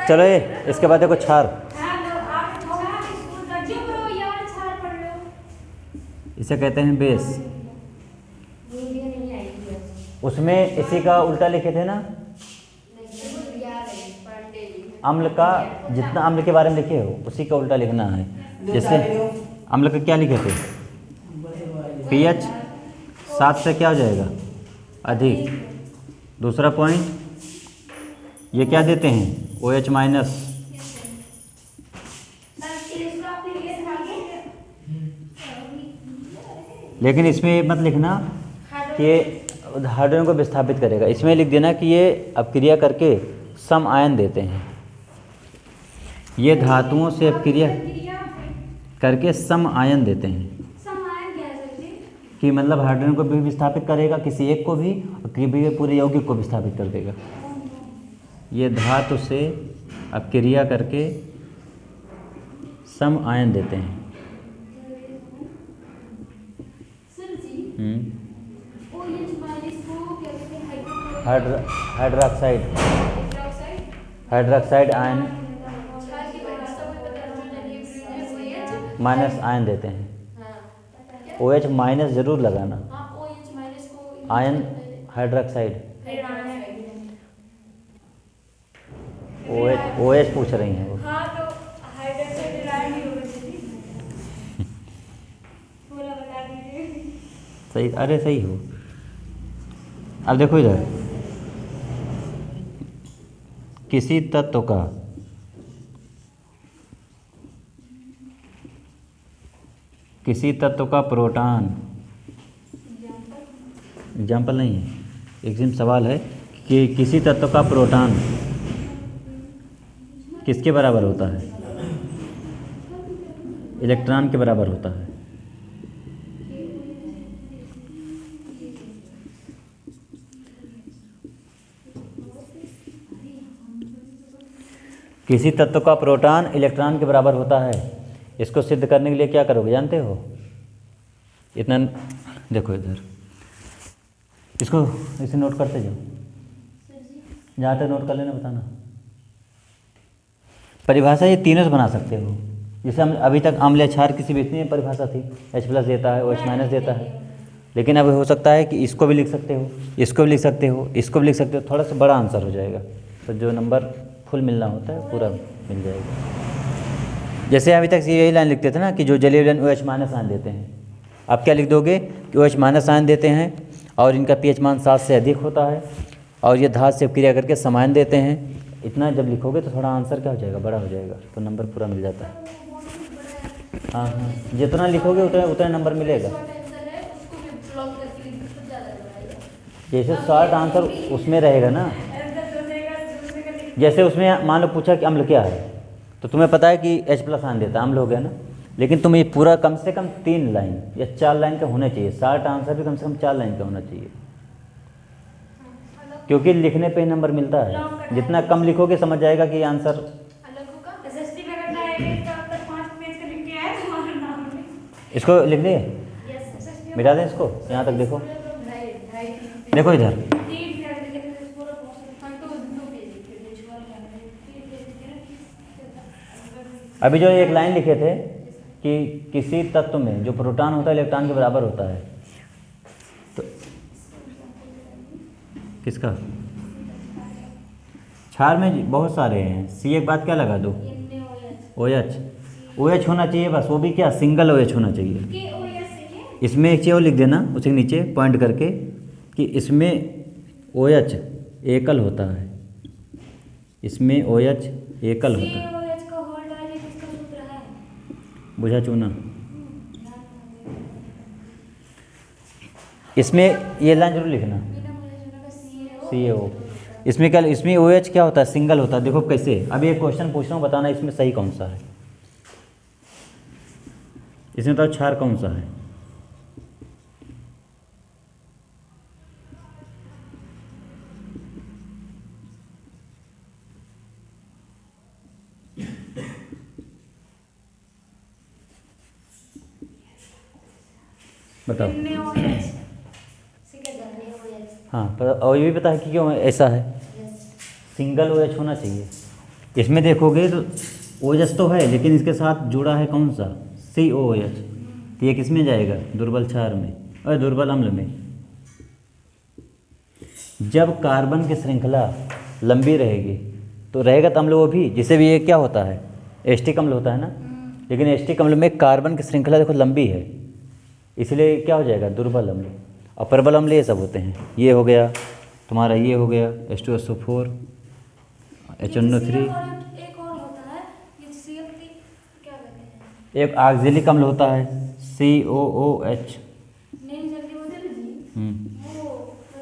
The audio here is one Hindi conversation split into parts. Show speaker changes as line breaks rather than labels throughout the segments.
चलो ये इसके बाद देखो क्षार, इसे कहते हैं बेस। उसमें इसी का उल्टा लिखे थे ना, अम्ल का जितना अम्ल के बारे में लिखे हो उसी का उल्टा लिखना है। जैसे अम्ल का क्या लिखे थे, pH 7 से क्या हो जाएगा, अधिक। दूसरा पॉइंट ये क्या देते हैं, OH माइनस। लेकिन इसमें ये मत लिखना कि ये हाइड्रोजन को विस्थापित करेगा, इसमें लिख देना कि ये अपक्रिया करके सम आयन देते हैं। ये धातुओं से अपक्रिया करके सम आयन देते हैं कि मतलब हाइड्रोजन को भी विस्थापित करेगा किसी एक को भी, और पूरे यौगिक को विस्थापित कर देगा। ये धातु से अपक्रिया करके सम आयन देते हैं। Hydroxide, hydroxide ion minus ion देते हैं। OH माइनस जरूर लगाना, आयन हाइड्रोक्साइड। OH पूछ रही हैं वो। सही, अरे सही हो। अब देखो इधर, किसी तत्व का प्रोटॉन, एग्जाम्पल नहीं है, एकदम सवाल है कि किसी तत्व का प्रोटॉन किसके बराबर होता है, इलेक्ट्रॉन के बराबर होता है। किसी तत्व का प्रोटॉन इलेक्ट्रॉन के बराबर होता है, इसको सिद्ध करने के लिए क्या करोगे जानते हो? इतना देखो इधर, इसको इसे नोट करते जाओ, जहाँ तक नोट कर लेना बताना। परिभाषा ये तीनों से बना सकते हो। जैसे हम अभी तक अम्ल या क्षार किसी भी इतनी परिभाषा थी, H+ देता है, OH माइनस देता है, लेकिन अब हो सकता है कि इसको भी लिख सकते हो, इसको भी लिख सकते हो, इसको भी लिख सकते हो, थोड़ा सा बड़ा आंसर हो जाएगा, तो जो नंबर फुल मिलना होता है पूरा मिल जाएगा। जैसे अभी तक यही लाइन लिखते थे ना कि जो जलीय विलयन OH माइनस आयन देते हैं, आप क्या लिख दोगे कि OH माइनस आयन देते हैं और इनका pH मान 7 से अधिक होता है और ये धातु से क्रिया करके समायन देते हैं। इतना जब लिखोगे तो थोड़ा आंसर क्या हो जाएगा, बड़ा हो जाएगा, तो नंबर पूरा मिल जाता है। हाँ हाँ, जितना लिखोगे उतना नंबर मिलेगा। जैसे शॉर्ट आंसर उसमें रहेगा ना, जैसे उसमें मान लो पूछा कि अम्ल क्या है, तो तुम्हें पता है कि H+ आयन देता है, अम्ल हो गया ना, लेकिन तुम ये पूरा कम से कम 3 लाइन या 4 लाइन का होना चाहिए। शॉर्ट आंसर भी कम से कम 4 लाइन का होना चाहिए, क्योंकि लिखने पे नंबर मिलता है। जितना कम लिखोगे समझ जाएगा कि आंसर। इसको लिख दिए, मिटा दें इसको, यहाँ तक देखो, देखो इधर, अभी जो एक लाइन लिखे थे कि किसी तत्व में जो प्रोटॉन होता है इलेक्ट्रॉन के बराबर होता है, तो किसका? क्षार में बहुत सारे हैं। C एक बात क्या लगा दो, OH होना चाहिए बस, वो भी क्या, सिंगल OH होना चाहिए। इसमें एक चीज़ और लिख देना उसे नीचे पॉइंट करके कि इसमें OH एकल होता है, इसमें OH एकल होता है। बुझा चूना, इसमें ये लाइन जरूर लिखना, CaO। इसमें क्या, इसमें OH क्या होता है, सिंगल होता है। देखो कैसे, अभी एक क्वेश्चन पूछ रहा हूँ, बताना इसमें सही कौन सा है। इसमें तो क्षार कौन सा है? बताओ। हाँ, और ये भी पता है कि क्यों ऐसा है, सिंगल OH होना चाहिए। इसमें देखोगे तो OH तो है, लेकिन इसके साथ जुड़ा है कौन सा, COOH। तो ये किस में जाएगा, दुर्बल क्षार में और दुर्बल अम्ल में। जब कार्बन की श्रृंखला लंबी रहेगी तो रहेगा तो अम्ल वो भी, जिसे भी ये क्या होता है, एस्टिक अम्ल होता है ना। लेकिन एस्टिक अम्ल में कार्बन की श्रृंखला देखो लंबी है, इसलिए क्या हो जाएगा, दुर्बल अम्ल। और प्रबल अम्ल ये सब होते हैं, ये हो गया तुम्हारा, ये हो गया H2SO4, HNO3।
एक और होता है ये CL3 क्या कहते हैं,
एक ऑक्जेलिक अम्ल होता है COOH।
नहीं जल्दी बोलते ना जी, वो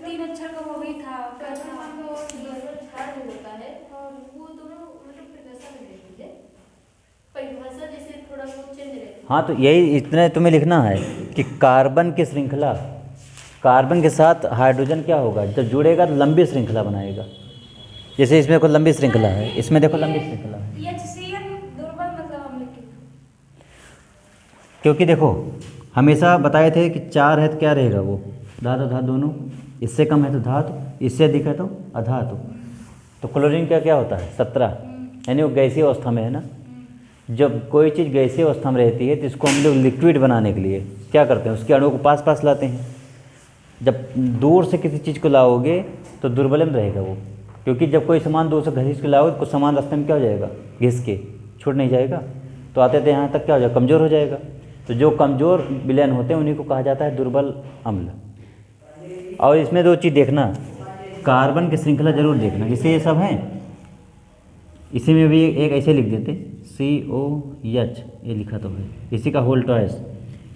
3 अक्षर का वो भी था, होता है और वो दोनों मतलब परिभाषा में देखेंगे, परिभाषा जैसे थोड़ा बहुत चेंज रहती है।
हाँ, तो यही इतने तुम्हें लिखना है कि कार्बन की श्रृंखला, कार्बन के साथ हाइड्रोजन क्या होगा, जब जुड़ेगा तो लंबी श्रृंखला बनाएगा। जैसे इसमें कोई लंबी श्रृंखला है, इसमें देखो लंबी श्रृंखला है,
HCl दुर्बल मतलब अम्ल की,
क्योंकि देखो हमेशा बताए थे कि 4 है तो क्या रहेगा, वो धातु अधातु दोनों, इससे कम है तो धातु, इससे अधिक है तो अधातु। तो क्लोरीन का क्या होता है 17, यानी वो गैसीय अवस्था में है ना। जब कोई चीज़ गैसीय अवस्था में रहती है तो इसको हम लोग लिक्विड बनाने के लिए क्या करते हैं, उसके अणुओं को पास पास लाते हैं। जब दूर से किसी चीज़ को लाओगे तो दुर्बल में रहेगा वो, क्योंकि जब कोई सामान दूर से घसीट के लाओगे तो कुछ सामान रास्ते में क्या हो जाएगा, घिस के छूट नहीं जाएगा, तो आते थे यहाँ तक क्या हो जाएगा, कमज़ोर हो जाएगा। तो जो कमज़ोर विलयन होते हैं उन्हीं को कहा जाता है दुर्बल अम्ल। और इसमें 2 चीज़ देखना, कार्बन की श्रृंखला जरूर देखना, जैसे ये सब हैं, इसी में भी एक ऐसे लिख देते COH, ये लिखा तो है, इसी का होल ट्वाइस,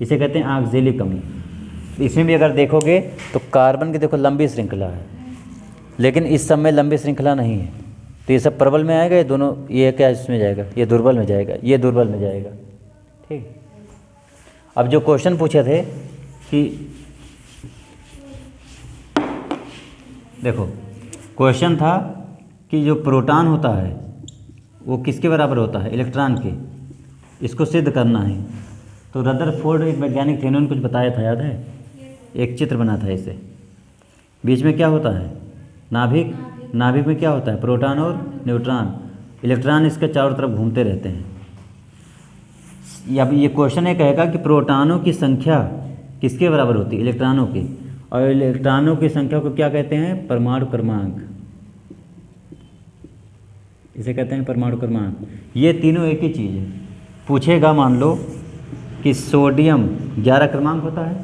इसे कहते हैं ऑक्जेलिक अम्ल। इसमें भी अगर देखोगे तो कार्बन की देखो लंबी श्रृंखला है, लेकिन इस सब में लंबी श्रृंखला नहीं है, तो ये सब प्रबल में आएगा, ये दोनों, ये क्या इसमें जाएगा, ये दुर्बल में जाएगा, ये दुर्बल में जाएगा। ठीक। अब जो क्वेश्चन पूछे थे कि देखो क्वेश्चन था कि जो प्रोटॉन होता है वो किसके बराबर होता है, इलेक्ट्रॉन के, इसको सिद्ध करना है। तो रदरफोर्ड एक वैज्ञानिक थे, उन्होंने कुछ बताया था, याद है, एक चित्र बना था इसे, बीच में क्या होता है, नाभिक, नाभिक में क्या होता है, प्रोटॉन और न्यूट्रॉन, इलेक्ट्रॉन इसके चारों तरफ घूमते रहते हैं। अब ये क्वेश्चन ये कहेगा कि प्रोटॉनों की संख्या किसके बराबर होती है, इलेक्ट्रॉनों की, और इलेक्ट्रॉनों की संख्या को क्या कहते हैं, परमाणु क्रमांक, इसे कहते हैं परमाणु क्रमांक। ये तीनों एक ही चीज़ है। पूछेगा मान लो कि सोडियम 11 क्रमांक होता है,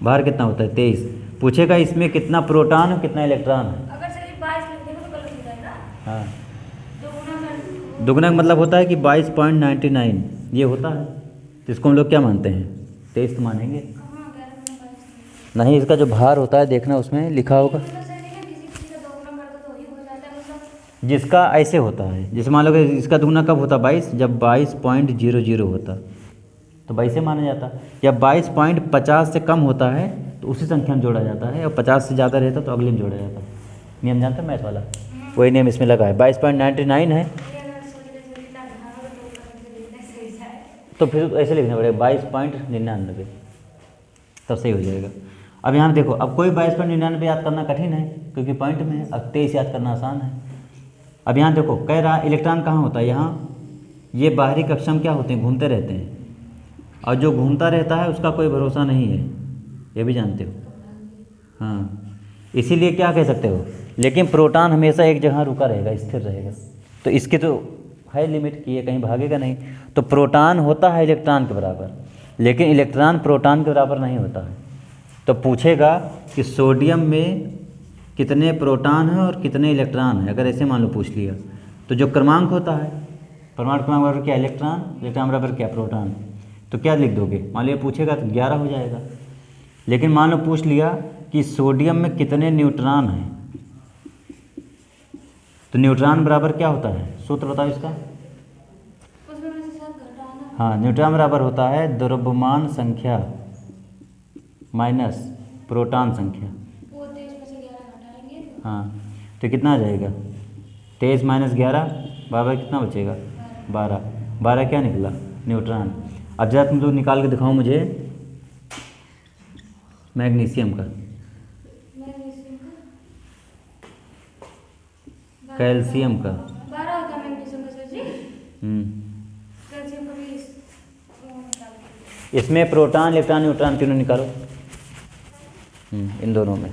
बाहर कितना होता है 23, पूछेगा इसमें कितना प्रोटॉन और कितना इलेक्ट्रॉन है।
अगर चलिए 22 लिख देंगे तो गलत हो जाएगा।
हाँ,
दोगुना
दुगना का मतलब होता है कि 22.99 ये होता है, तो इसको हम लोग क्या मानते हैं, 23 तो मानेंगे
कहाँ 11
नहीं। इसका जो भार होता है देखना, उसमें लिखा होगा,
किसी का दोगुना कर दो तो ही हो जाता है, मतलब
जिसका ऐसे होता है, जैसे मान लो कि इसका दुगना कब होता है 22, जब 22.00 होता तो 22 से माना जाता। जब 22.50 से कम होता है तो उसी संख्या में जोड़ा जाता है, और 50 से ज़्यादा रहता तो अगले में जोड़ा जाता। नियम जानते हैं मैथ वाला, वही नियम इसमें लगा है। 22.99 है तो फिर ऐसे लिखना पड़ेगा 22.99, तब सही हो जाएगा। अब यहाँ देखो, अब कोई 22.99 याद करना कठिन है क्योंकि पॉइंट में है, अब 23 याद करना आसान है। अब यहाँ देखो कह रहा इलेक्ट्रॉन कहाँ होता है, यहाँ, ये बाहरी कक्षा में क्या होते हैं, घूमते रहते हैं, और जो घूमता रहता है उसका कोई भरोसा नहीं है, ये भी जानते हो। हाँ, इसीलिए क्या कह सकते हो, लेकिन प्रोटॉन हमेशा एक जगह रुका रहेगा, स्थिर रहेगा, तो इसकी तो है लिमिट कि ये कहीं भागेगा नहीं। तो प्रोटॉन होता है इलेक्ट्रॉन के बराबर, लेकिन इलेक्ट्रॉन प्रोटॉन के बराबर नहीं होता है। तो पूछेगा कि सोडियम में कितने प्रोटॉन हैं और कितने इलेक्ट्रॉन हैं, अगर ऐसे मान लो पूछ लिया, तो जो क्रमांक होता है, परमाणु क्रमांक बराबर क्या, इलेक्ट्रॉन, इलेक्ट्रॉन बराबर क्या, प्रोटॉन, तो क्या लिख दोगे, मान लिया पूछेगा तो 11 हो जाएगा। लेकिन मान लो पूछ लिया कि सोडियम में कितने न्यूट्रॉन हैं, तो न्यूट्रॉन बराबर क्या होता है, सूत्र बताओ इसका।
उसमें से सब घटाना,
हाँ, न्यूट्रॉन बराबर होता है द्रव्यमान संख्या माइनस प्रोटॉन संख्या।
वो 23 में से 11 घटाएंगे,
हाँ, तो कितना आ जाएगा, 23 - 11 बराबर कितना बचेगा, 12। 12 क्या निकला, न्यूट्रॉन। अब जरा तुम लोग निकाल के दिखाओ मुझे मैग्नीशियम का,
मैग्नीशियम का
कैल्शियम का,
12 होता है मैग्नीशियम सर जी कभी वो निकाल के
इसमें प्रोटॉन इलेक्ट्रॉन न्यूट्रॉन तीनों निकालो। इन दोनों में